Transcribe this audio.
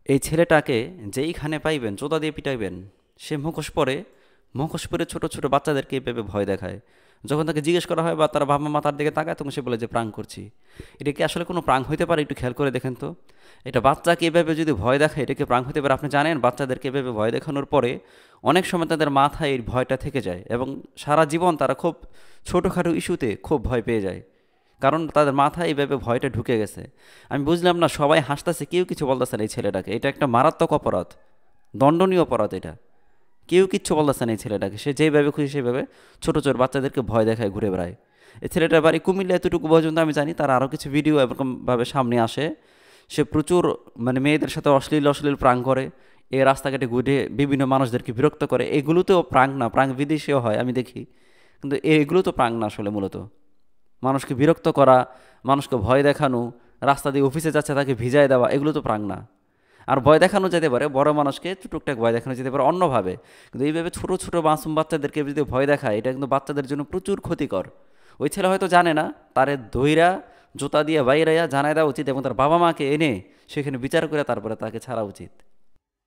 এই ছেলেটাকে যেইখানে পাইবেন চোদা দিয়ে পিটাইবেন, সে মুখোশ পরে ছোট ছোট বাচ্চাদেরকে এভাবে ভয় দেখায়। যখন তাকে জিজ্ঞেস করা হয় বা তারা বাবা মা তার দিকে তাকায়, তখন সে বলে যে প্রাঙ্ক করছি। এটা কি আসলে কোনো প্রাঙ্ক হইতে পারে? একটু খেয়াল করে দেখেন তো। এটা বাচ্চাকে এভাবে যদি ভয় দেখায়, এটা কি প্রাঙ্ক হতে পারে? আপনি জানেন বাচ্চাদেরকে এভাবে ভয় দেখানোর পরে অনেক সময় তাদের মাথায় এই ভয়টা থেকে যায় এবং সারা জীবন তারা খুব ছোটোখাটো ইস্যুতে খুব ভয় পেয়ে যায়, কারণ তাদের মাথায় এইভাবে ভয়টা ঢুকে গেছে। আমি বুঝলাম না, সবাই হাসতেছে, কেউ কিছু বলতেছে না এই ছেলেটাকে। এটা একটা মারাত্মক অপরাধ, দণ্ডনীয় অপরাধ এটা। কেউ কিচ্ছু বলতেছে না এই ছেলেটাকে। সে যেভাবে খুশি সেভাবে ছোটো ছোটো বাচ্চাদেরকে ভয় দেখায়, ঘুরে বেড়ায়। এই ছেলেটার বাড়ি কুমিল্লা, এতটুকু পর্যন্ত আমি জানি। তার আরও কিছু ভিডিও এরকমভাবে সামনে আসে। সে প্রচুর মানে মেয়েদের সাথে অশ্লীল অশ্লীল প্রাঙ্ক করে, এ রাস্তাঘাটে ঘুরে বিভিন্ন মানুষদেরকে বিরক্ত করে। এগুলো তো প্রাঙ্ক না, প্রাঙ্ক বিদেশেও হয় আমি দেখি, কিন্তু এগুলো তো প্রাঙ্ক না আসলে। মূলত মানুষকে বিরক্ত করা, মানুষকে ভয় দেখানো, রাস্তা দিয়ে অফিসে যাচ্ছে তাকে ভিজায় দেওয়া, এগুলো তো প্রাঙ্ক না। আর ভয় দেখানো যেতে পারে, বড় মানুষকে টুকটাক ভয় দেখানো যেতে পারে অন্যভাবে, কিন্তু এইভাবে ছোটো ছোটো মাসুম বাচ্চাদেরকে যদি ভয় দেখায়, এটা কিন্তু বাচ্চাদের জন্য প্রচুর ক্ষতিকর। ওই ছেলে হয়তো জানে না, তারে ধইরা জুতা দিয়ে বাইরাইয়া জানাই দেওয়া উচিত এবং তার বাবা মাকে এনে সেখানে বিচার করে তারপরে তাকে ছাড়া উচিত।